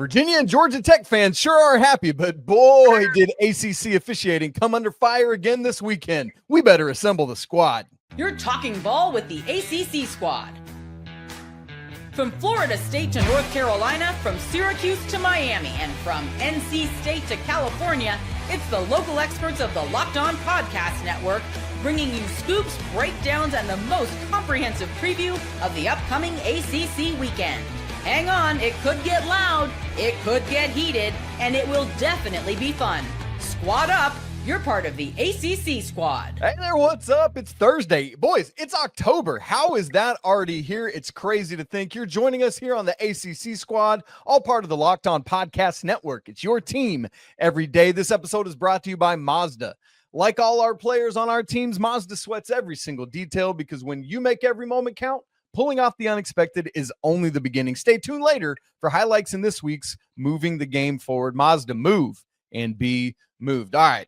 Virginia and Georgia Tech fans sure are happy, but boy, did ACC officiating come under fire again this weekend. We better assemble the squad. You're talking ball with the ACC squad. From Florida State to North Carolina, from Syracuse to Miami, and from NC State to California, it's the local experts of the Locked On Podcast Network bringing you scoops, breakdowns, and the most comprehensive preview of the upcoming ACC weekend. Hang on, it could get loud, it could get heated, and it will definitely be fun. Squad up, you're part of the ACC squad. Hey there, what's up? It's Thursday. Boys, it's October. How is that already here? It's crazy to think you're joining us here on the ACC squad, all part of the Locked On Podcast Network. It's your team every day. This episode is brought to you by Mazda. Like all our players on our teams, Mazda sweats every single detail because when you make every moment count, pulling off the unexpected is only the beginning. Stay tuned later for highlights in this week's Moving the Game Forward. Mazda, move and be moved. All right.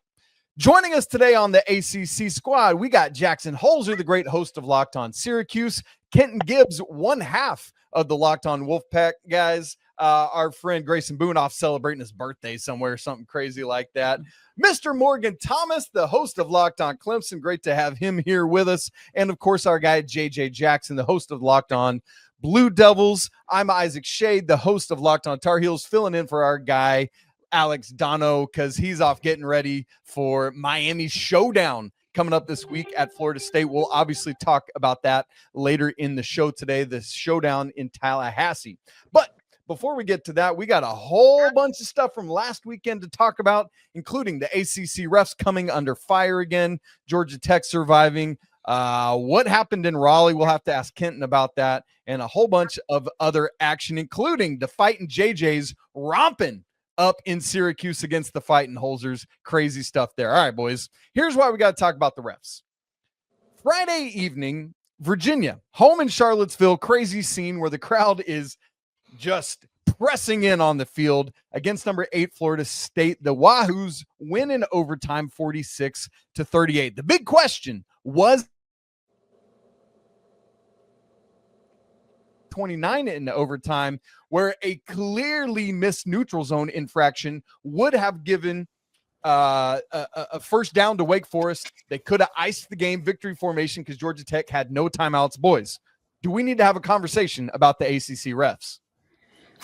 Joining us today on the ACC squad, we got Jackson Holzer, the great host of Locked On Syracuse, Kenton Gibbs, one half of the Locked On Wolfpack guys, our friend Grayson Boonoff celebrating his birthday somewhere, something crazy like that. Mr. Morgan Thomas, the host of Locked On Clemson. Great to have him here with us. And, of course, our guy JJ Jackson, the host of Locked On Blue Devils. I'm Isaac Shade, the host of Locked On Tar Heels, filling in for our guy, Alex Dono, because he's off getting ready for Miami Showdown coming up this week at Florida State. We'll obviously talk about that later in the show today, the showdown in Tallahassee. But before we get to that, we got a whole bunch of stuff from last weekend to talk about, including the ACC refs coming under fire again, Georgia Tech surviving, what happened in Raleigh. We'll have to ask Kenton about that, and a whole bunch of other action, including the Fightin' JJ's romping up in Syracuse against the Fightin' Holzers. Crazy stuff there. All right, boys, here's why we got to talk about the refs. Friday evening, Virginia, home in Charlottesville, crazy scene where the crowd is just pressing in on the field against number 8 Florida State. The Wahoos win in overtime 46-38. The big question was 29 in overtime, where a clearly missed neutral zone infraction would have given a first down to Wake Forest. They could have iced the game, victory formation, because Georgia Tech had no timeouts. Boys, do we need to have a conversation about the ACC refs?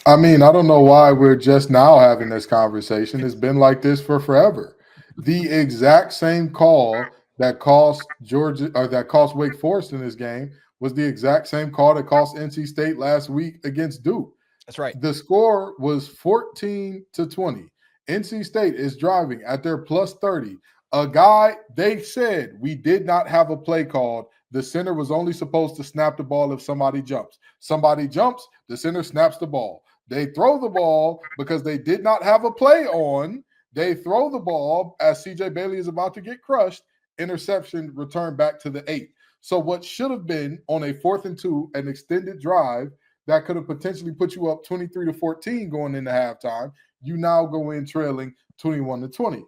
I mean, I don't know why we're just now having this conversation. It's been like this for forever. The exact same call that cost Georgia, or that cost Wake Forest in this game, was the exact same call that cost NC State last week against Duke. That's right. The score was 14-20. NC State is driving at their plus 30. A guy, they said we did not have a play called. The center was only supposed to snap the ball if somebody jumps. Somebody jumps, the center snaps the ball. They throw the ball because they did not have a play on. They throw the ball as CJ Bailey is about to get crushed. Interception, return back to the 8. So what should have been on a 4th and 2, an extended drive that could have potentially put you up 23-14 going into halftime, you now go in trailing 21-20.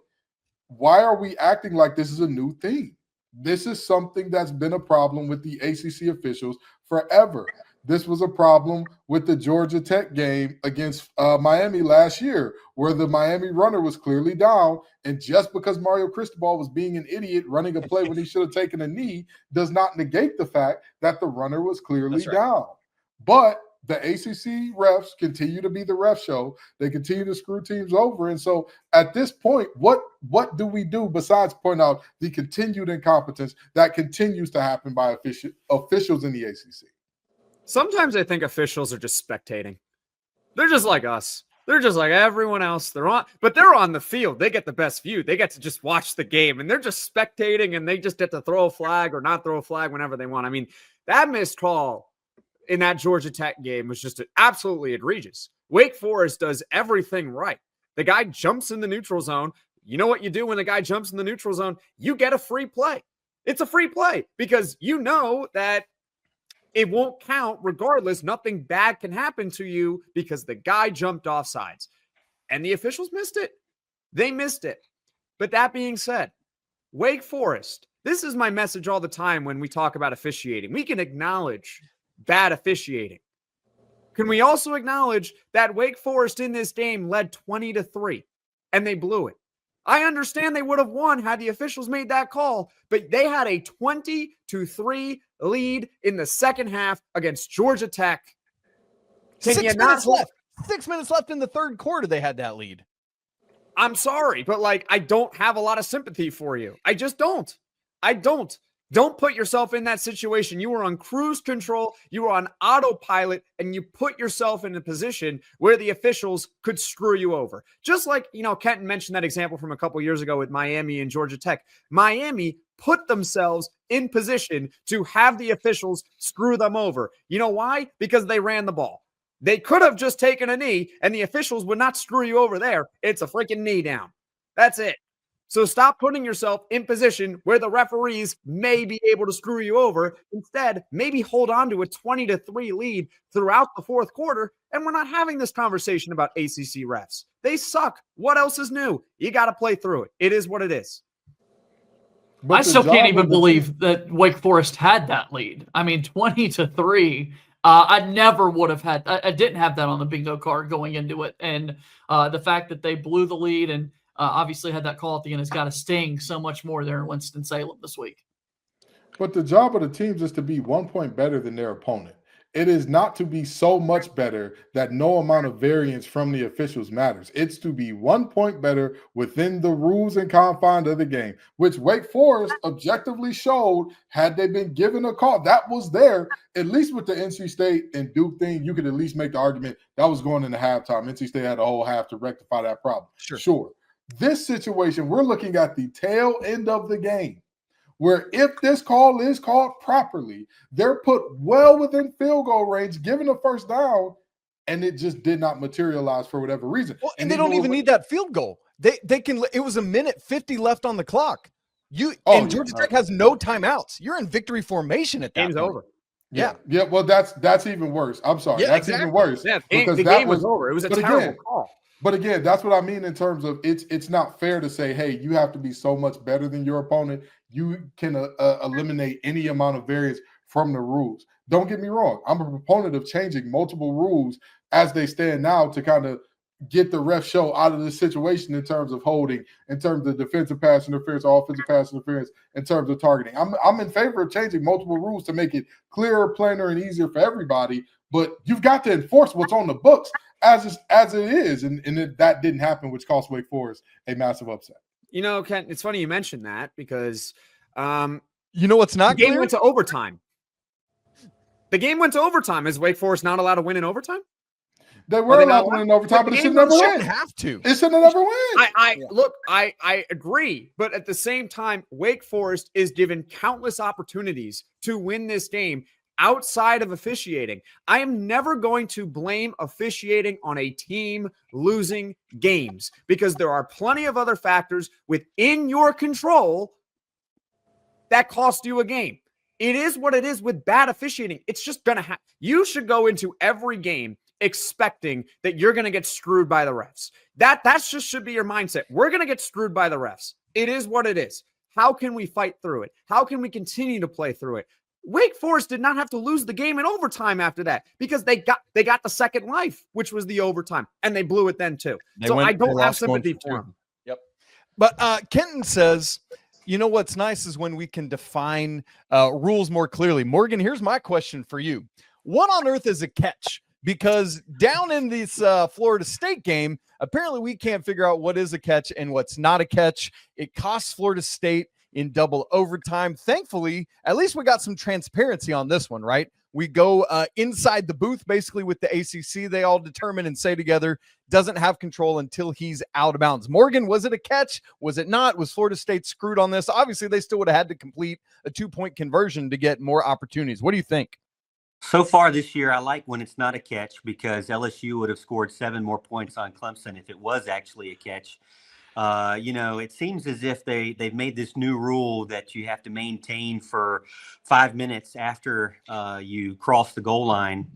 Why are we acting like this is a new thing? This is something that's been a problem with the ACC officials forever. This was a problem with the Georgia Tech game against Miami last year, where the Miami runner was clearly down, and just because Mario Cristobal was being an idiot running a play when he should have taken a knee does not negate the fact that the runner was clearly down. But the ACC refs continue to be the ref show. They continue to screw teams over. And so at this point, what do we do besides point out the continued incompetence that continues to happen by officials in the ACC? Sometimes I think officials are just spectating. They're just like us. They're just like everyone else. They're on the field. They get the best view. They get to just watch the game, and they're just spectating, and they just get to throw a flag or not throw a flag whenever they want. I mean, that missed call in that Georgia Tech game was just absolutely egregious. Wake Forest does everything right. The guy jumps in the neutral zone. You know what you do when a guy jumps in the neutral zone? You get a free play. It's a free play because you know that it won't count regardless. Nothing bad can happen to you because the guy jumped off sides. And the officials missed it. They missed it. But that being said, Wake Forest, this is my message all the time when we talk about officiating. We can acknowledge bad officiating. Can we also acknowledge that Wake Forest in this game led 20-3 and they blew it? I understand they would have won had the officials made that call, but they had a 20-3 lead in the second half against Georgia Tech. Can 6 minutes left. 6 minutes left in the third quarter. They had that lead. I'm sorry, but I don't have a lot of sympathy for you. I just don't. I don't. Don't put yourself in that situation. You were on cruise control. You were on autopilot, and you put yourself in a position where the officials could screw you over. Just like, Kenton mentioned that example from a couple years ago with Miami and Georgia Tech. Miami put themselves in position to have the officials screw them over. You know why? Because they ran the ball. They could have just taken a knee, and the officials would not screw you over there. It's a freaking knee down. That's it. So stop putting yourself in position where the referees may be able to screw you over. Instead, maybe hold on to a 20-3 lead throughout the fourth quarter, and we're not having this conversation about ACC refs. They suck. What else is new? You got to play through it. It is what it is. I still can't even believe that Wake Forest had that lead. I mean, 20-3. I never would have had. I didn't have that on the bingo card going into it, and the fact that they blew the lead and obviously had that call at the end has got to sting so much more there in Winston-Salem this week. But the job of the teams is to be 1 point better than their opponent. It is not to be so much better that no amount of variance from the officials matters. It's to be 1 point better within the rules and confines of the game, which Wake Forest objectively showed had they been given a call. That was there, at least with the NC State and Duke thing. You could at least make the argument that was going into halftime. NC State had a whole half to rectify that problem. Sure. This situation, we're looking at the tail end of the game, where if this call is called properly, they're put well within field goal range, given a first down, and it just did not materialize for whatever reason. Well, and they don't even need that field goal. They can. It was 1:50 left on the clock. Georgia Tech has no timeouts. You're in victory formation at that Game's point. over. Yeah. Well, that's even worse. I'm sorry. That's even worse. Yeah, because the game was over. It was a terrible call. But again, that's what I mean in terms of it's not fair to say, hey, you have to be so much better than your opponent. You can eliminate any amount of variance from the rules. Don't get me wrong. I'm a proponent of changing multiple rules as they stand now to kind of get the ref show out of this situation in terms of holding, in terms of defensive pass interference, offensive pass interference, in terms of targeting. I'm in favor of changing multiple rules to make it clearer, plainer, and easier for everybody. But you've got to enforce what's on the books as it is. And that didn't happen, which cost Wake Forest a massive upset. Kent, it's funny you mentioned that because what's not the game clear? went to overtime. The game went to overtime. Is Wake Forest not allowed to win in overtime? They were allowed to win in overtime, but it should never win. Shouldn't have to. It should never win. Look, I agree, but at the same time, Wake Forest is given countless opportunities to win this game outside of officiating. I am never going to blame officiating on a team losing games because there are plenty of other factors within your control that cost you a game. It is what it is with bad officiating. It's just going to happen. You should go into every game expecting that you're going to get screwed by the refs. That just should be your mindset. We're going to get screwed by the refs. It is what it is. How can we fight through it? How can we continue to play through it? Wake Forest did not have to lose the game in overtime after that because they got the second life, which was the overtime, and they blew it then too. I don't have sympathy for them. Yep. But Kenton says, what's nice is when we can define rules more clearly. Morgan, here's my question for you. What on earth is a catch? Because down in this Florida State game, apparently we can't figure out what is a catch and what's not a catch. It costs Florida State in double overtime. Thankfully, at least we got some transparency on this one, right? We go inside the booth, basically with the ACC. They all determine and say together, doesn't have control until he's out of bounds. Morgan, was it a catch? Was it not? Was Florida State screwed on this? Obviously, they still would have had to complete a 2-point conversion to get more opportunities. What do you think? So far this year, I like when it's not a catch because LSU would have scored 7 more points on Clemson if it was actually a catch. It seems as if they've made this new rule that you have to maintain for 5 minutes after you cross the goal line.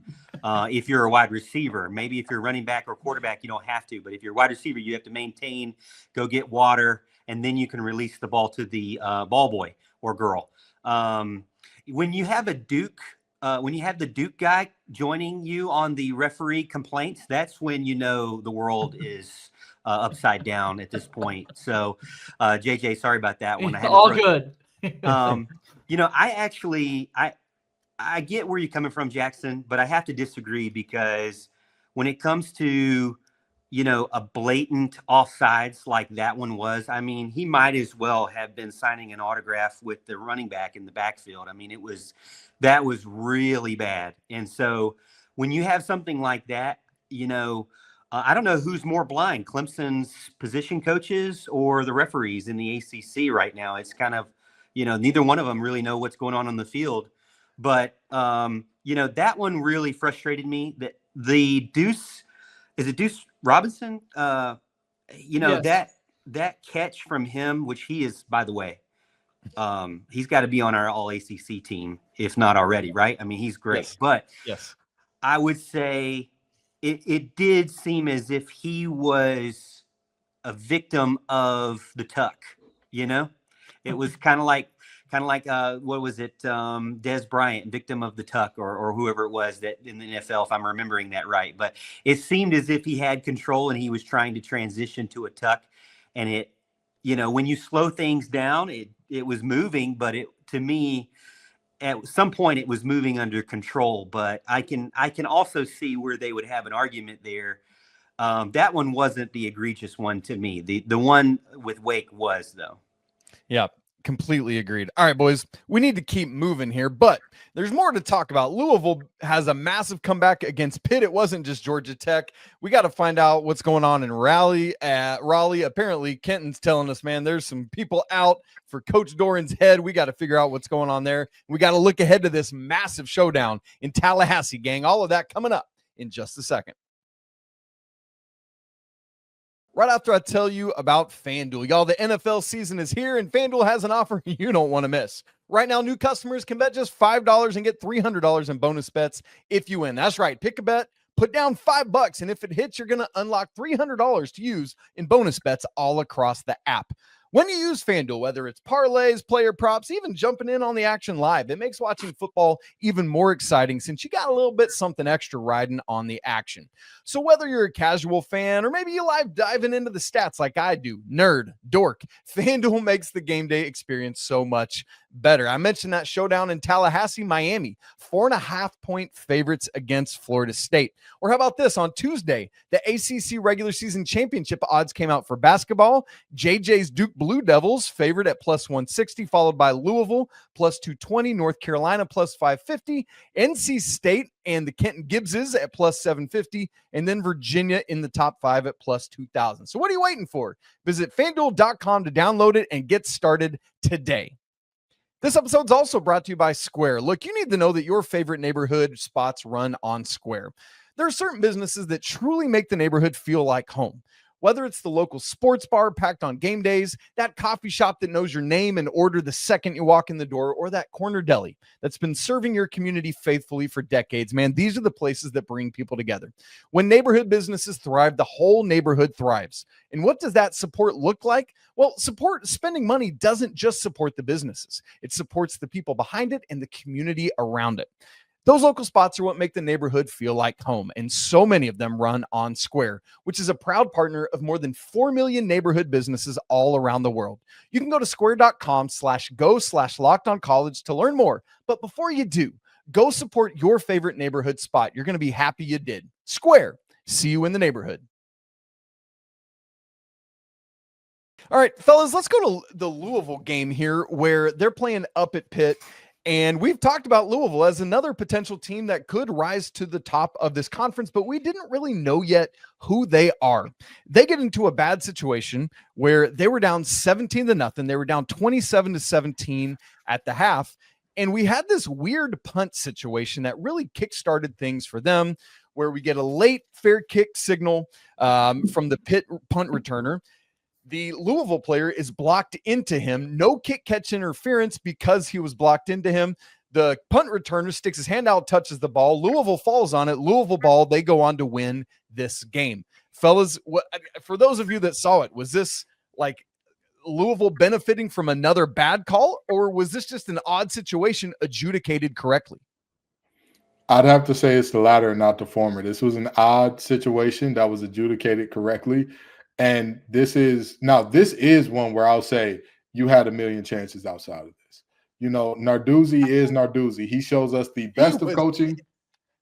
If you're a wide receiver, maybe if you're running back or quarterback, you don't have to. But if you're a wide receiver, you have to maintain, go get water, and then you can release the ball to the ball boy or girl. When you have a Duke when you have the Duke guy joining you on the referee complaints, that's when you know the world is upside down at this point. So, JJ, sorry about that one. I had All to good. I get where you're coming from, Jackson, but I have to disagree because when it comes to, a blatant offsides like that one was, I mean, he might as well have been signing an autograph with the running back in the backfield. I mean, that was really bad. And so when you have something like that, I don't know who's more blind, Clemson's position coaches or the referees in the ACC right now. It's kind of, neither one of them really know what's going on the field. But, that one really frustrated me. That the Deuce Robinson? Yes. that catch from him, which he is, by the way, he's got to be on our all ACC team, if not already, right? I mean, he's great. Yes. But Yes, I would say it did seem as if he was a victim of the tuck, It was kind of like what was it? Des Bryant, victim of the tuck, or whoever it was that in the NFL, if I'm remembering that right. But it seemed as if he had control and he was trying to transition to a tuck. And it, when you slow things down, it was moving, but to me, at some point it was moving under control. But I can also see where they would have an argument there. That one wasn't the egregious one to me. The one with Wake was, though. yeah, completely agreed. All right, boys, we need to keep moving here, but there's more to talk about. Louisville has a massive comeback against Pitt. It wasn't just Georgia Tech. We got to find out what's going on in Raleigh. Apparently, Kenton's telling us, man, there's some people out for Coach Doran's head. We got to figure out what's going on there. We got to look ahead to this massive showdown in Tallahassee, gang. All of that coming up in just a second. Right after I tell you about FanDuel. Y'all, the NFL season is here, and FanDuel has an offer you don't want to miss. Right now, new customers can bet just $5 and get $300 in bonus bets if you win. That's right. Pick a bet, put down $5, and if it hits, you're going to unlock $300 to use in bonus bets all across the app. When you use FanDuel, whether it's parlays, player props, even jumping in on the action live, it makes watching football even more exciting since you got a little bit something extra riding on the action. So whether you're a casual fan or maybe you live diving into the stats like I do, nerd, dork, FanDuel makes the game day experience so much better. I mentioned that showdown in Tallahassee, Miami, 4.5-point favorites against Florida State. Or how about this? On Tuesday, the ACC regular season championship odds came out for basketball. JJ's Duke Blue Devils favored at plus 160, followed by Louisville plus 220, North Carolina plus 550, NC State and the Kenton Gibbses at plus 750, and then Virginia in the top 5 at plus 2,000. So what are you waiting for? Visit FanDuel.com to download it and get started today. This episode is also brought to you by Square. Look, you need to know that your favorite neighborhood spots run on Square. There are certain businesses that truly make the neighborhood feel like home. Whether it's the local sports bar packed on game days, that coffee shop that knows your name and order the second you walk in the door, or that corner deli that's been serving your community faithfully for decades, man, these are the places that bring people together. When neighborhood businesses thrive, the whole neighborhood thrives. And what does that support look like? Well, spending money doesn't just support the businesses. It supports the people behind it and the community around it. Those local spots are what make the neighborhood feel like home, and so many of them run on Square, which is a proud partner of more than 4 million neighborhood businesses all around the world. You can go to square.com/go/lockedoncollege to learn more. But before you do, go support your favorite neighborhood spot. You're going to be happy you did. Square. See you in the neighborhood. All right, fellas, let's go to the Louisville game here where they're playing up at Pitt. And we've talked about Louisville as another potential team that could rise to the top of this conference, but we didn't really know yet who they are. They get into a bad situation where they were down 17-0. They were down 27-17 at the half. And we had this weird punt situation that really kickstarted things for them, where we get a late fair kick signal from the Pitt punt returner. The Louisville player is blocked into him. No kick catch interference because he was blocked into him. The punt returner sticks his hand out, touches the ball. Louisville falls on it. Louisville ball. They go on to win this game. Fellas, for those of you that saw it, was this like Louisville benefiting from another bad call, or was this just an odd situation adjudicated correctly? I'd have to say it's the latter and not the former. This was an odd situation that was adjudicated correctly. And this is one where I'll say you had a million chances outside of this. Narduzzi is Narduzzi. He shows us the best of coaching.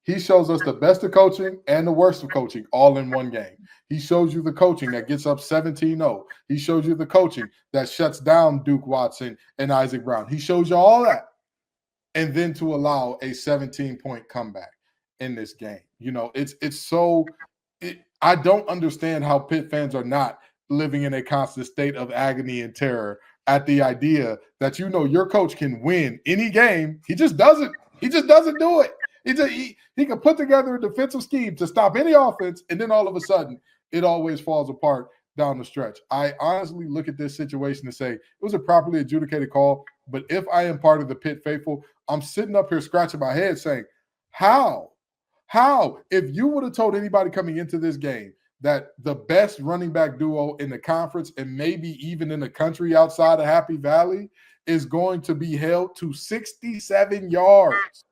He shows us the best of coaching and the worst of coaching all in one game. He shows you the coaching that gets up 17-0. He shows you the coaching that shuts down Duke Watson and Isaac Brown. He shows you all that. And then to allow a 17-point comeback in this game. I don't understand how Pitt fans are not living in a constant state of agony and terror at the idea that your coach can win any game. He just doesn't. He just doesn't do it. He can put together a defensive scheme to stop any offense, and then all of a sudden it always falls apart down the stretch. I honestly look at this situation and say it was a properly adjudicated call, but if I am part of the Pitt faithful, I'm sitting up here scratching my head saying, how? If you would have told anybody coming into this game that the best running back duo in the conference and maybe even in the country outside of Happy Valley is going to be held to 67 yards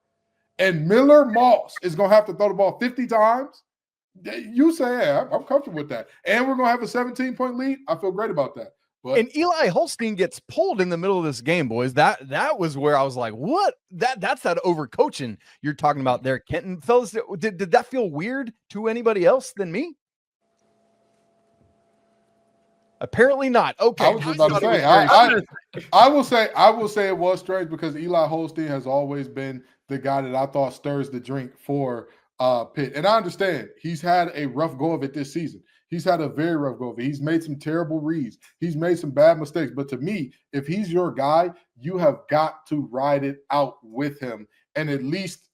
and Miller Moss is going to have to throw the ball 50 times, you say, yeah, I'm comfortable with that. And we're going to have a 17-point lead. I feel great about that. But and Eli Holstein gets pulled in the middle of this game, boys. That was where I was like, what? That's that overcoaching you're talking about there, Kenton. Fellas, did that feel weird to anybody else than me? Apparently not. Okay. I was just about to say, I will say it was strange because Eli Holstein has always been the guy that I thought stirs the drink for Pitt. And I understand he's had a rough go of it this season. He's had a very rough go of it. He's made some terrible reads. He's made some bad mistakes. But to me, if he's your guy, you have got to ride it out with him and at least,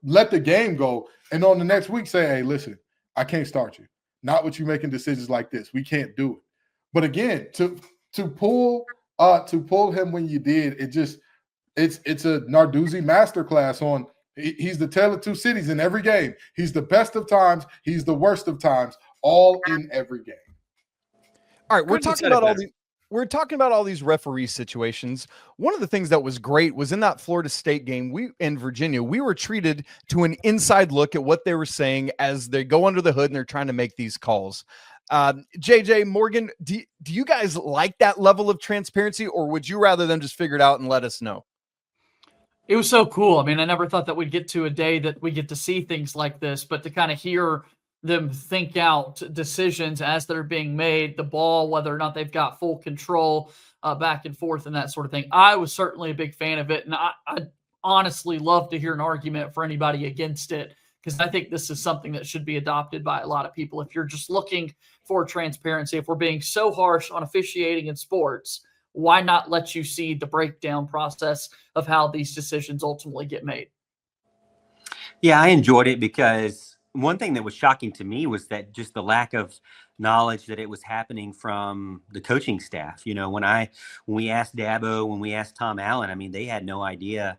let the game go. And on the next week say, hey, listen, I can't start you. Not with you making decisions like this. We can't do it. But again, to pull him when you did, it's a Narduzzi masterclass on he's the tale of two cities in every game. He's the best of times, he's the worst of times, all in every game. All right, we're talking about all these referee situations. One of the things that was great was in that Florida State game, we in Virginia, we were treated to an inside look at what they were saying as they go under the hood and they're trying to make these calls. JJ, Morgan, do you guys like that level of transparency, or would you rather them just figure it out and let us know? It was so cool. I mean, I never thought that we'd get to a day that we get to see things like this, but to kind of hear them think out decisions as they're being made, the ball, whether or not they've got full control back and forth and that sort of thing. I was certainly a big fan of it, and I'd honestly love to hear an argument for anybody against it, because I think this is something that should be adopted by a lot of people. If you're just looking for transparency, if we're being so harsh on officiating in sports, why not let you see the breakdown process of how these decisions ultimately get made? Yeah, I enjoyed it because one thing that was shocking to me was that just the lack of knowledge that it was happening from the coaching staff. When we asked Dabo, when we asked Tom Allen, I mean, they had no idea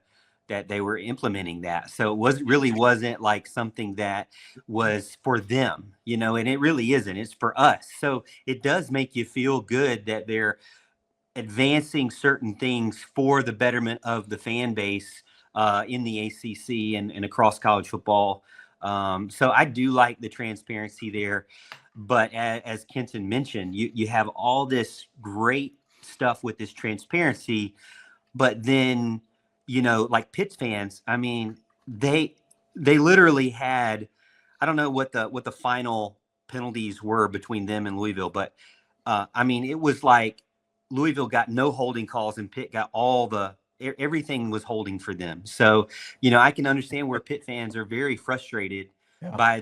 that they were implementing that. So it wasn't like something that was for them, and it really isn't. It's for us. So it does make you feel good that they're advancing certain things for the betterment of the fan base in the ACC and across college football. So I do like the transparency there. But as Kenton mentioned, you have all this great stuff with this transparency, but then, like Pitt's fans, I mean, they literally had, I don't know what the final penalties were between them and Louisville, but I mean, it was like Louisville got no holding calls and Pitt got everything was holding for them. So, I can understand where Pitt fans are very frustrated by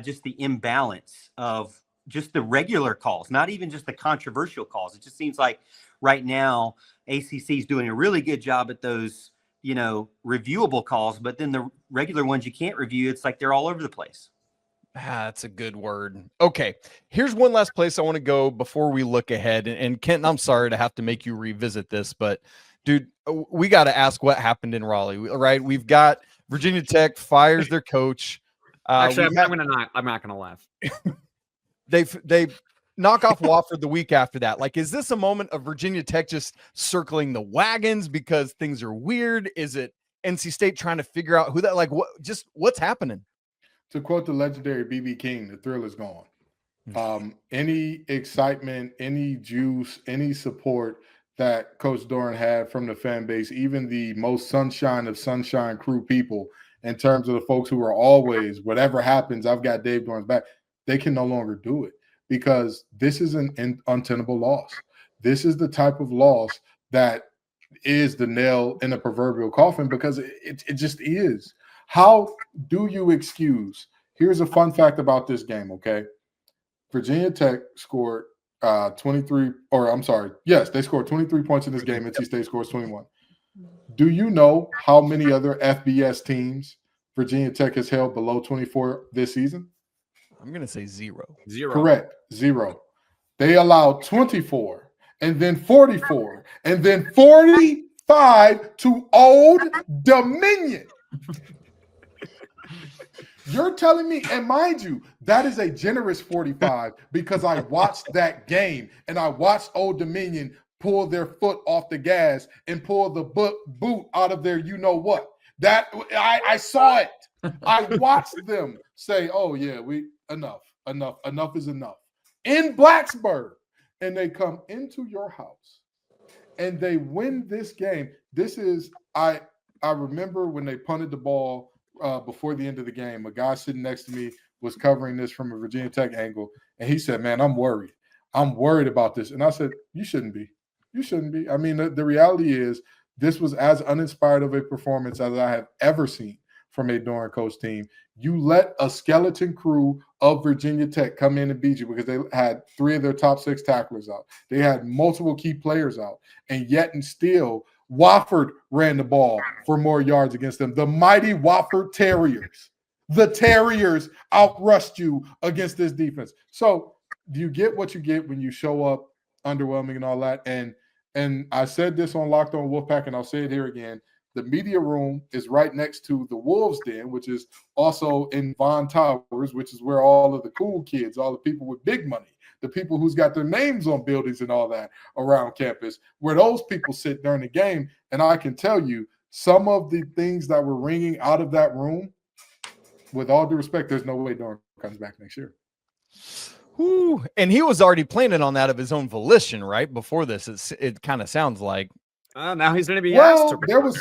just the imbalance of just the regular calls, not even just the controversial calls. It just seems like right now ACC is doing a really good job at those, reviewable calls, but then the regular ones you can't review, it's like they're all over the place. That's a good word. Okay, here's one last place I want to go before we look ahead. And Kenton, I'm sorry to have to make you revisit this, but dude, we got to ask what happened in Raleigh, right? We've got Virginia Tech fires their coach. Actually, I'm not gonna laugh. They knock off Wofford the week after that. Like, is this a moment of Virginia Tech just circling the wagons because things are weird? Is it NC State trying to figure out who that, like, what's happening? To quote the legendary B.B. King, the thrill is gone. Any excitement, any juice, any support that Coach Doeren had from the fan base, even the most sunshine of Sunshine Crew people, in terms of the folks who are always, whatever happens, I've got Dave Doeren's back, they can no longer do it because this is an untenable loss. This is the type of loss that is the nail in the proverbial coffin because it just is. How do you excuse? Here's a fun fact about this game, okay? Virginia Tech scored 23, or I'm sorry, yes, they scored 23 points in this game. NC State scores 21. Do you know how many other FBS teams Virginia Tech has held below 24 this season? I'm going to say 0. Correct, 0. They allowed 24, and then 44, and then 45 to Old Dominion. You're telling me, and mind you, that is a generous 45 because I watched that game and I watched Old Dominion pull their foot off the gas and pull the boot out of their you-know-what. That I saw it. I watched them say, oh, yeah, enough is enough. In Blacksburg. And they come into your house and they win this game. This is, I remember when they punted the ball before the end of the game, a guy sitting next to me was covering this from a Virginia Tech angle. And he said, man, I'm worried. I'm worried about this. And I said, you shouldn't be. You shouldn't be. I mean, the reality is this was as uninspired of a performance as I have ever seen from a Doeren coach team. You let a skeleton crew of Virginia Tech come in and beat you because they had 3 of their top 6 tacklers out. They had multiple key players out. And yet and still, Wofford ran the ball for more yards against them. The mighty Wofford Terriers. The Terriers outrushed you against this defense. So do you get what you get when you show up underwhelming and all that? And I said this on Locked On Wolfpack, and I'll say it here again. The media room is right next to the Wolves Den, which is also in Vaughn Towers, which is where all of the cool kids, all the people with big money, the people who's got their names on buildings and all that around campus, where those people sit during the game. And I can tell you some of the things that were ringing out of that room, with all due respect, there's no way Doeren comes back next year. Whew. And he was already planning on that of his own volition, right? Before this, it kind of sounds like. Now he's going to be asked to. There was,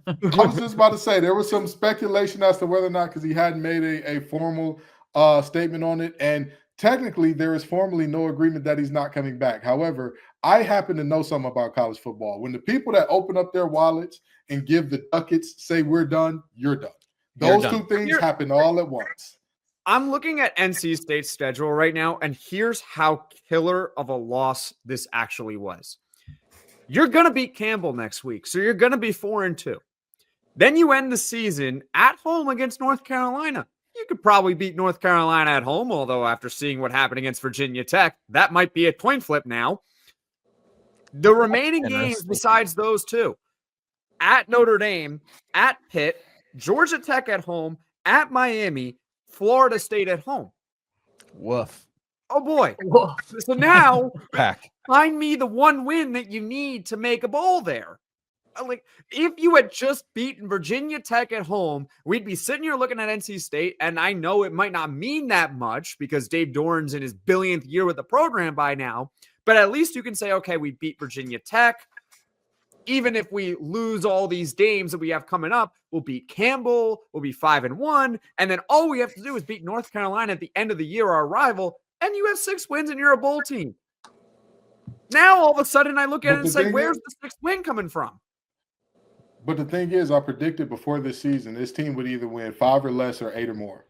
I was just about to say, there was some speculation as to whether or not, because he hadn't made a formal statement on it. And technically, there is formally no agreement that he's not coming back. However, I happen to know something about college football. When the people that open up their wallets and give the ducats say we're done, you're done. Those two things happen all at once. I'm looking at NC State's schedule right now, and here's how killer of a loss this actually was. You're going to beat Campbell next week, so you're going to be 4-2. Then you end the season at home against North Carolina. You could probably beat North Carolina at home, although after seeing what happened against Virginia Tech, that might be a coin flip now. The remaining games besides those two, at Notre Dame, at Pitt, Georgia Tech at home, at Miami, Florida State at home. Woof. Oh, boy. So now, Pack. find me the one win that you need to make a bowl there. Like, if you had just beaten Virginia Tech at home, we'd be sitting here looking at NC State, and I know it might not mean that much because Dave Doeren's in his billionth year with the program by now, but at least you can say, okay, we beat Virginia Tech. Even if we lose all these games that we have coming up, we'll beat Campbell, we'll be 5-1, and then all we have to do is beat North Carolina at the end of the year, our rival, and you have 6 wins and you're a bowl team. Now, all of a sudden, I look at it and say, where's the 6th win coming from? But the thing is, I predicted before this season, this team would either win 5 or less or 8 or more.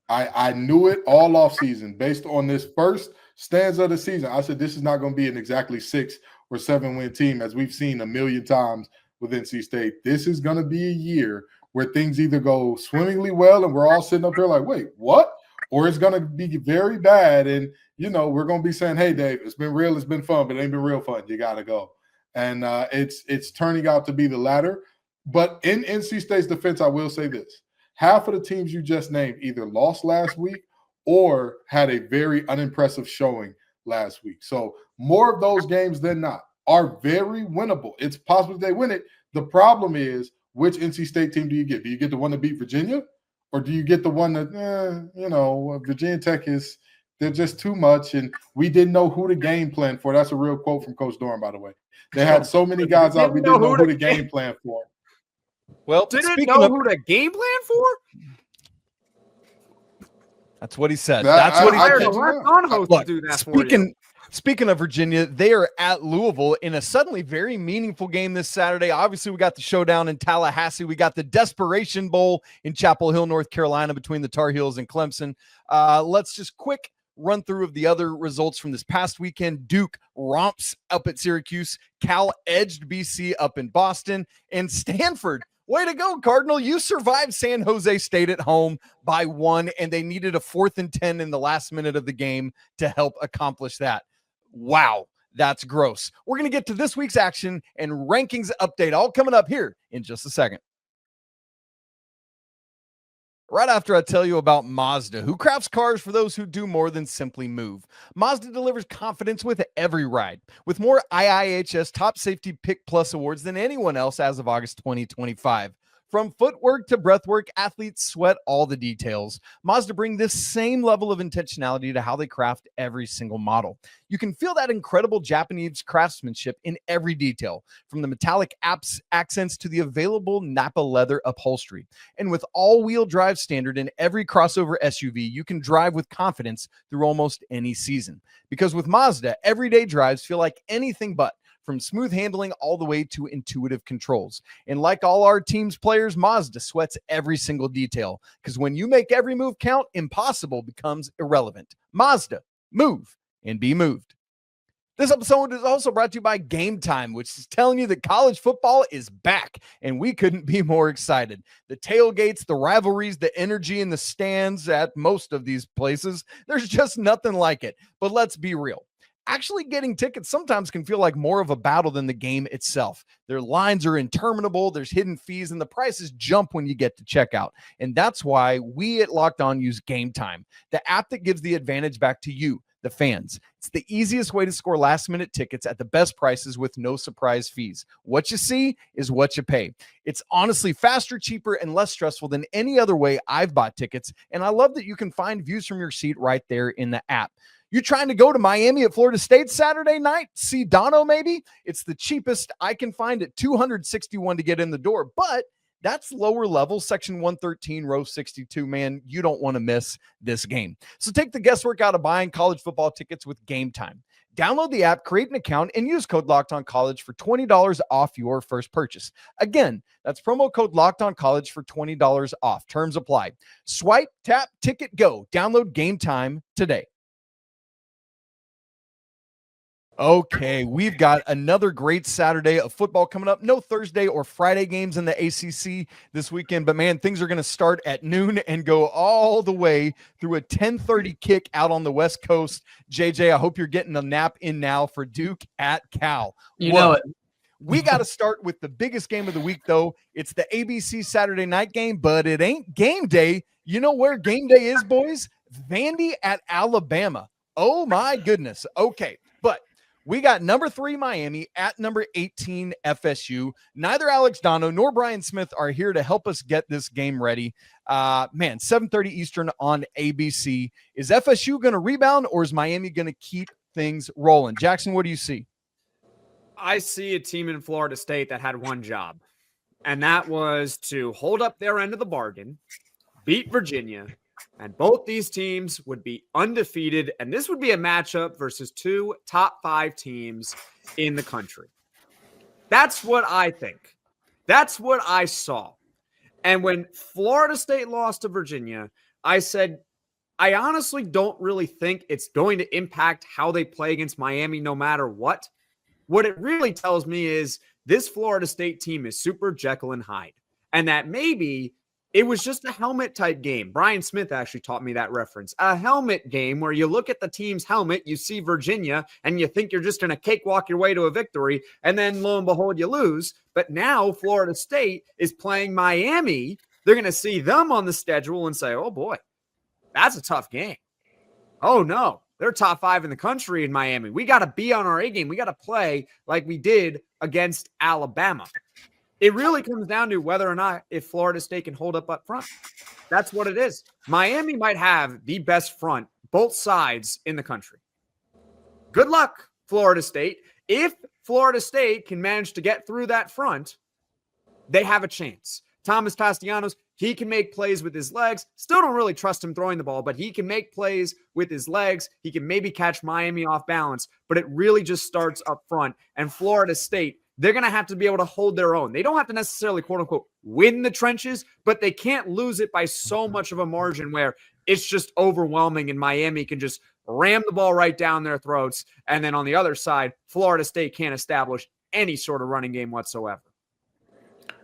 I knew it all off season based on this first stanza of the season. I said, this is not going to be an exactly 6 or 7 win team, as we've seen a million times with NC State. This is going to be a year where things either go swimmingly well and we're all sitting up here like, wait, what? Or it's going to be very bad. And, you know, we're going to be saying, hey, Dave, it's been real. It's been fun, but it ain't been real fun. You got to go. And it's turning out to be the latter. But in NC State's defense, I will say this. Half of the teams you just named either lost last week or had a very unimpressive showing last week. So more of those games than not are very winnable. It's possible they win it. The problem is which NC State team do you get? Do you get the one that beat Virginia, or do you get the one that, Virginia Tech they're just too much, and we didn't know who to game plan for? That's a real quote from Coach Dorn, by the way. They had so many guys out, we didn't know who to game plan for. Well, didn't know who to game plan for? That's what he said. That's what he said. Speaking of Virginia, they are at Louisville in a suddenly very meaningful game this Saturday. Obviously, we got the showdown in Tallahassee. We got the Desperation Bowl in Chapel Hill, North Carolina, between the Tar Heels and Clemson. Let's just quick run through of the other results from this past weekend. Duke romps up at Syracuse. Cal edged BC up in Boston. And Stanford, way to go, Cardinal. You survived San Jose State at home by 1, and they needed a 4th and 10 in the last minute of the game to help accomplish that. Wow, that's gross. We're going to get to this week's action and rankings update, all coming up here in just a second. Right after I tell you about Mazda, who crafts cars for those who do more than simply move. Mazda delivers confidence with every ride, with more IIHS Top Safety Pick Plus awards than anyone else as of August 2025. From footwork to breathwork, athletes sweat all the details. Mazda bring this same level of intentionality to how they craft every single model. You can feel that incredible Japanese craftsmanship in every detail, from the metallic accents to the available Napa leather upholstery. And with all-wheel drive standard in every crossover SUV, you can drive with confidence through almost any season. Because with Mazda, everyday drives feel like anything but, from smooth handling all the way to intuitive controls. And like all our team's players, Mazda sweats every single detail, because when you make every move count, impossible becomes irrelevant. Mazda, move and be moved. This episode is also brought to you by Game Time, which is telling you that college football is back, and we couldn't be more excited. The tailgates, the rivalries, the energy in the stands at most of these places, there's just nothing like it. But let's be real. Actually getting tickets sometimes can feel like more of a battle than the game itself. Their lines are interminable, there's hidden fees, and the prices jump when you get to checkout. And that's why we at Locked On use Game Time, the app that gives the advantage back to you, the fans. It's the easiest way to score last-minute tickets at the best prices with no surprise fees. What you see is what you pay. It's honestly faster, cheaper, and less stressful than any other way I've bought tickets, and I love that you can find views from your seat right there in the app. You trying to go to Miami at Florida State Saturday night? See Dono maybe? It's the cheapest I can find at $261 to get in the door, but that's lower level, section 113, row 62. Man, you don't want to miss this game. So take the guesswork out of buying college football tickets with Game Time. Download the app, create an account, and use code LOCKEDONCollege for $20 off your first purchase. Again, that's promo code LOCKEDONCollege for $20 off. Terms apply. Swipe, tap, ticket, go. Download Game Time today. Okay, we've got another great Saturday of football coming up. No Thursday or Friday games in the ACC this weekend, but man, things are going to start at noon and go all the way through a 10:30 kick out on the West Coast. JJ, I hope you're getting a nap in now for Duke at Cal. You know it. We got to start with the biggest game of the week, though. It's the ABC Saturday night game, but it ain't game day. You know where game day is, boys? Vandy at Alabama. Oh, my goodness. Okay, but we got number 3 Miami at number 18 FSU. Neither Alex Dono nor Brian Smith are here to help us get this game ready. 7:30 Eastern on ABC. Is FSU going to rebound, or is Miami going to keep things rolling? Jackson, what do you see? I see a team in Florida State that had one job, and that was to hold up their end of the bargain, beat Virginia, and both these teams would be undefeated, and this would be a matchup versus 2 top 5 teams in the country. That's what I think. That's what I saw. And when Florida State lost to Virginia, I said, I honestly don't really think it's going to impact how they play against Miami no matter what. What it really tells me is this Florida State team is super Jekyll and Hyde, and that maybe it was just a helmet type game. Brian Smith actually taught me that reference. A helmet game where you look at the team's helmet, you see Virginia, and you think you're just going to cakewalk your way to a victory, and then lo and behold, you lose. But now Florida State is playing Miami. They're going to see them on the schedule and say, oh boy, that's a tough game. Oh no, they're top 5 in the country in Miami. We got to be on our A game. We got to play like we did against Alabama. It really comes down to whether or not if Florida State can hold up front. That's what it is. Miami might have the best front, both sides in the country. Good luck, Florida State. If Florida State can manage to get through that front, they have a chance. Thomas Castellanos, he can make plays with his legs. Still don't really trust him throwing the ball, but he can make plays with his legs. He can maybe catch Miami off balance, but it really just starts up front. And Florida State, they're going to have to be able to hold their own. They don't have to necessarily, quote unquote, win the trenches, but they can't lose it by so much of a margin where it's just overwhelming and Miami can just ram the ball right down their throats. And then on the other side, Florida State can't establish any sort of running game whatsoever.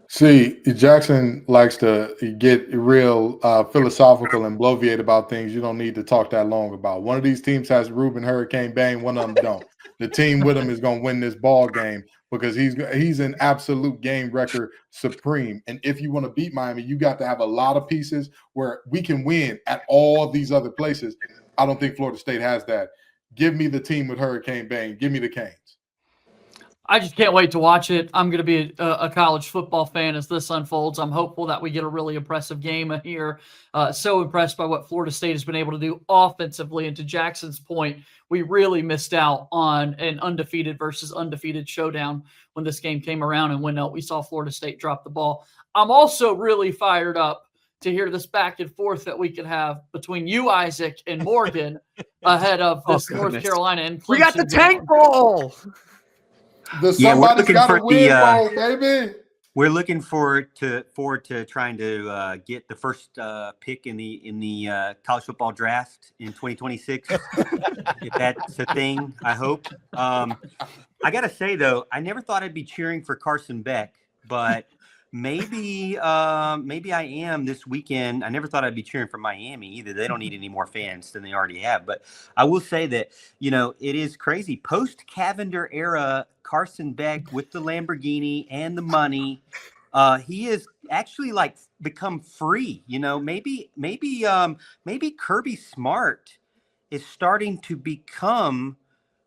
See, Jackson likes to get real philosophical and bloviate about things you don't need to talk that long about. One of these teams has Ruben Hurricane Bang, one of them don't. The team with him is going to win this ball game because he's an absolute game record supreme. And if you want to beat Miami, you got to have a lot of pieces where we can win at all these other places. I don't think Florida State has that. Give me the team with Hurricane Bang. Give me the Canes. I just can't wait to watch it. I'm going to be a college football fan as this unfolds. I'm hopeful that we get a really impressive game here. So impressed by what Florida State has been able to do offensively. And to Jackson's point, we really missed out on an undefeated versus undefeated showdown when this game came around. And when we saw Florida State drop the ball. I'm also really fired up to hear this back and forth that we could have between you, Isaac, and Morgan ahead of this North Carolina and Clemson. We got the tank bowl. Somebody's got to win, baby. We're looking forward to trying to get the first pick in the college football draft in 2026. If that's a thing, I hope. I gotta say though, I never thought I'd be cheering for Carson Beck, but maybe I am this weekend. I never thought I'd be cheering for Miami either. They don't need any more fans than they already have. But I will say that, it is crazy. Post-Cavender era, Carson Beck with the Lamborghini and the money, he is actually become free. Maybe Kirby Smart is starting to become.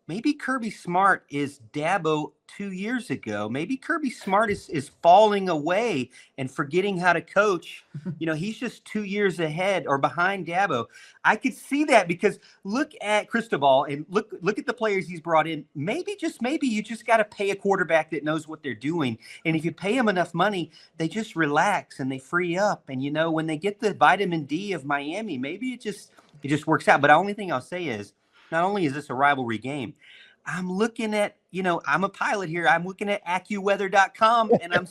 Maybe Kirby Smart is Dabo 2 years ago. Maybe Kirby Smart is falling away and forgetting how to coach. He's just 2 years ahead or behind Dabo. I could see that because look at Cristobal and look at the players he's brought in. Maybe, just maybe, you just got to pay a quarterback that knows what they're doing. And if you pay them enough money, they just relax and they free up. And, when they get the vitamin D of Miami, maybe it just works out. But the only thing I'll say is, not only is this a rivalry game, I'm looking at, I'm a pilot here. I'm looking at AccuWeather.com and I'm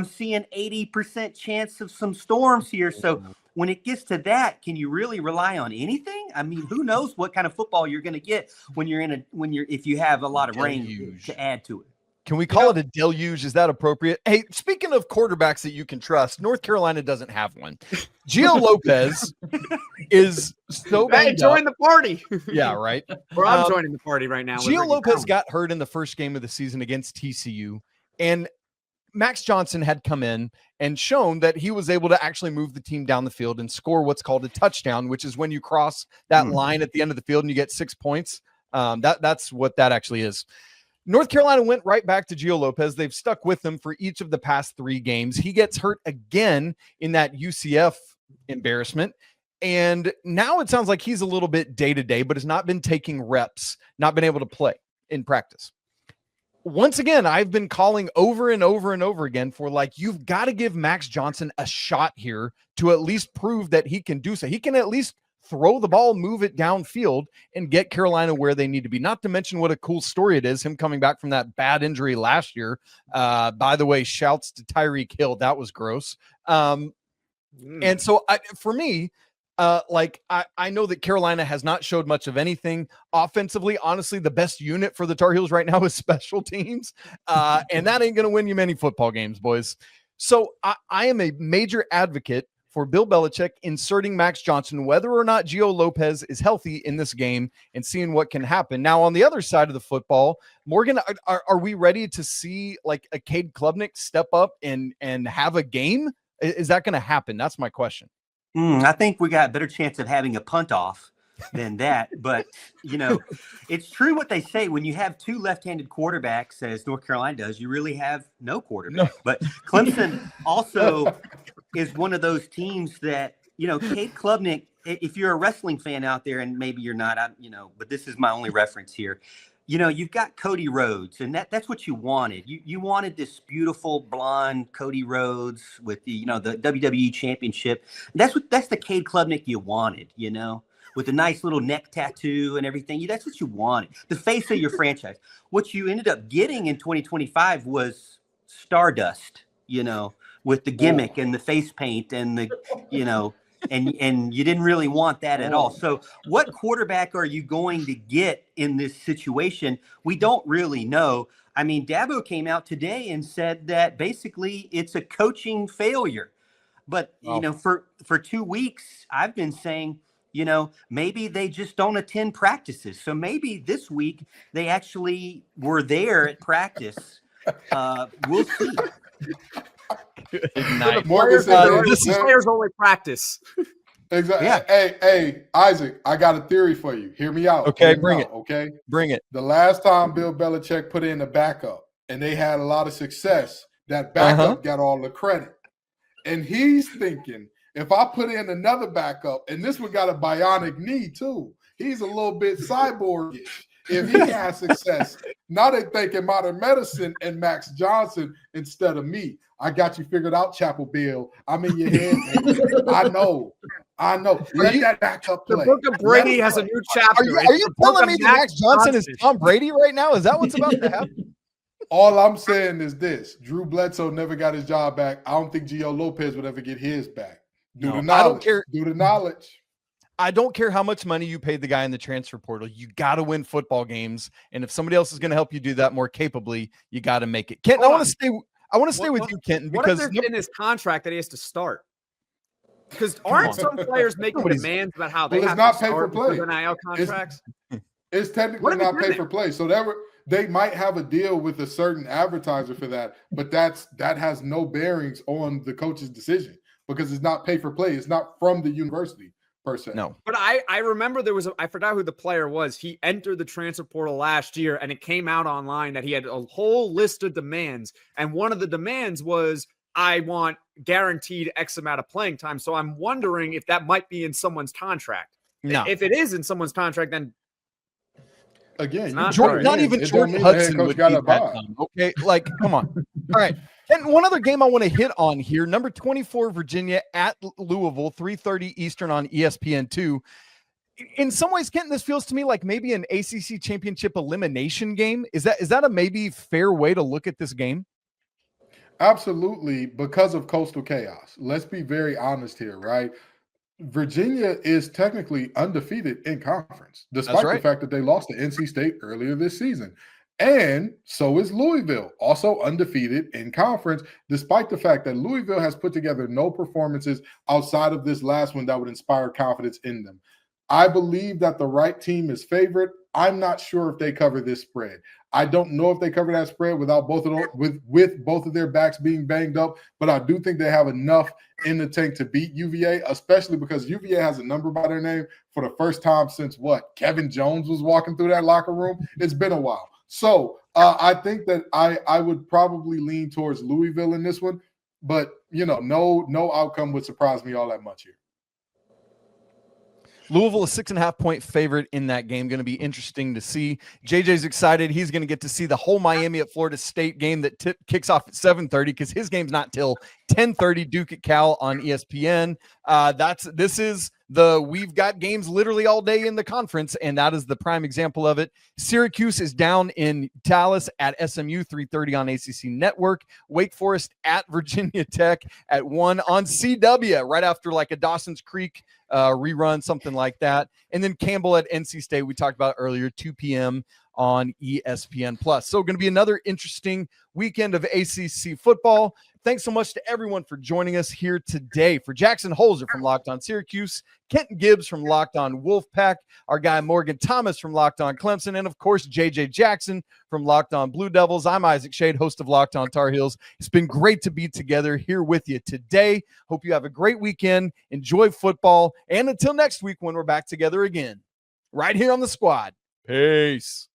seeing 80% chance of some storms here. So when it gets to that, can you really rely on anything? I mean, who knows what kind of football you're going to get if you have a lot of rain to add to it. Can we call it a deluge? Is that appropriate? Hey, speaking of quarterbacks that you can trust, North Carolina doesn't have one. Gio Lopez is so bad. Hey, join the party. Yeah, right. Or I'm joining the party right now. Gio Lopez got hurt in the first game of the season against TCU, and Max Johnson had come in and shown that he was able to actually move the team down the field and score what's called a touchdown, which is when you cross that line at the end of the field and you get 6 points. That's what that actually is. North Carolina went right back to Gio Lopez. They've stuck with him for each of the past 3 games. He gets hurt again in that UCF embarrassment. And now it sounds like he's a little bit day-to-day, but has not been taking reps, not been able to play in practice. Once again, I've been calling over and over and over again for you've got to give Max Johnson a shot here to at least prove that he can do so. He can at least throw the ball, move it downfield, and get Carolina where they need to be. Not to mention what a cool story it is, him coming back from that bad injury last year. By the way, shouts to Tyreek Hill. That was gross. And so for me, I know that Carolina has not showed much of anything offensively. Honestly, the best unit for the Tar Heels right now is special teams. And that ain't going to win you many football games, boys. So I am a major advocate for Bill Belichick inserting Max Johnson, whether or not Gio Lopez is healthy in this game, and seeing what can happen. Now, on the other side of the football, Morgan, are we ready to see a Cade Klubnik step up and have a game? Is that going to happen? That's my question. I think we got a better chance of having a punt off than that. But, it's true what they say. When you have two left-handed quarterbacks, as North Carolina does, you really have no quarterback. No. But Clemson also is one of those teams that, Cade Klubnik, if you're a wrestling fan out there, and maybe you're not, but this is my only reference here. You've got Cody Rhodes, and that's what you wanted. You wanted this beautiful blonde Cody Rhodes with the WWE Championship. That's the Cade Klubnik you wanted, with a nice little neck tattoo and everything. That's what you wanted, the face of your franchise. What you ended up getting in 2025 was Stardust, with the gimmick and the face paint and the, and you didn't really want that at all. So what quarterback are you going to get in this situation? We don't really know. I mean, Dabo came out today and said that basically it's a coaching failure. But, for 2 weeks, I've been saying, maybe they just don't attend practices. So maybe this week they actually were there at practice. We'll see. Players only practice. Exactly. Yeah. Hey, Isaac, I got a theory for you. Hear me out. Okay, bring it. Okay, bring it. The last time Bill Belichick put in a backup and they had a lot of success, that backup got all the credit. And he's thinking, if I put in another backup, and this one got a bionic knee too, he's a little bit cyborgish. If he has success, now they're thinking modern medicine and Max Johnson instead of me. I got you figured out, Chapel Bill. I'm in your head, baby. I know. Let that backup play. The Book of Brady has a new chapter. Are you telling me that Max Johnson is Tom Brady right now? Is that what's about to happen? All I'm saying is this. Drew Bledsoe never got his job back. I don't think Gio Lopez would ever get his back. Do the knowledge. I don't care. Do the knowledge. I don't care how much money you paid the guy in the transfer portal. You got to win football games. And if somebody else is going to help you do that more capably, you got to make it. Kenton, I want to stay with you, Kenton, because what if in his contract that he has to start? Because aren't some players making demands about how they have to start for NIL contracts? It's technically not pay for play. So they might have a deal with a certain advertiser for that, but that has no bearings on the coach's decision because it's not pay for play. It's not from the university. No, but I remember I forgot who the player was. He entered the transfer portal last year, and it came out online that he had a whole list of demands, and one of the demands was, I want guaranteed X amount of playing time. So I'm wondering if that might be in someone's contract. No. If it is in someone's contract, then again, not even George Hudson would be that time. Okay, like, come on. All right. And one other game I want to hit on here, number 24, Virginia at Louisville, 3:30 Eastern on ESPN2. In some ways, Kenton, this feels to me like maybe an ACC championship elimination game. Is that a maybe fair way to look at this game? Absolutely, because of coastal chaos. Let's be very honest here, right? Virginia is technically undefeated in conference, despite the fact that they lost to NC State earlier this season. And so is Louisville, also undefeated in conference, despite the fact that Louisville has put together no performances outside of this last one that would inspire confidence in them. I believe that the right team is favored. I'm not sure if they cover this spread. I don't know if they cover that spread without both of them, with both of their backs being banged up, but I do think they have enough in the tank to beat UVA, especially because UVA has a number by their name for the first time since Kevin Jones was walking through that locker room. It's been a while. So I think that I would probably lean towards Louisville in this one, but no outcome would surprise me all that much here. Louisville is 6.5-point favorite in that game. Going to be interesting to see. JJ's excited. He's going to get to see the whole Miami at Florida State game that kicks off at 7:30 because his game's not till 10:30. Duke at Cal on ESPN. We've got games literally all day in the conference, and that is the prime example of it. Syracuse is down in Dallas at SMU, 3:30 on ACC Network. Wake Forest at Virginia Tech at 1 on CW, right after like a Dawson's Creek rerun, something like that. And then Campbell at NC State, we talked about earlier, 2 p.m. on ESPN+. So going to be another interesting weekend of ACC football. Thanks so much to everyone for joining us here today. For Jackson Holzer from Locked On Syracuse, Kenton Gibbs from Locked On Wolfpack, our guy Morgan Thomas from Locked On Clemson, and of course, JJ Jackson from Locked On Blue Devils. I'm Isaac Shade, host of Locked On Tar Heels. It's been great to be together here with you today. Hope you have a great weekend. Enjoy football. And until next week when we're back together again. right here on the squad. Peace.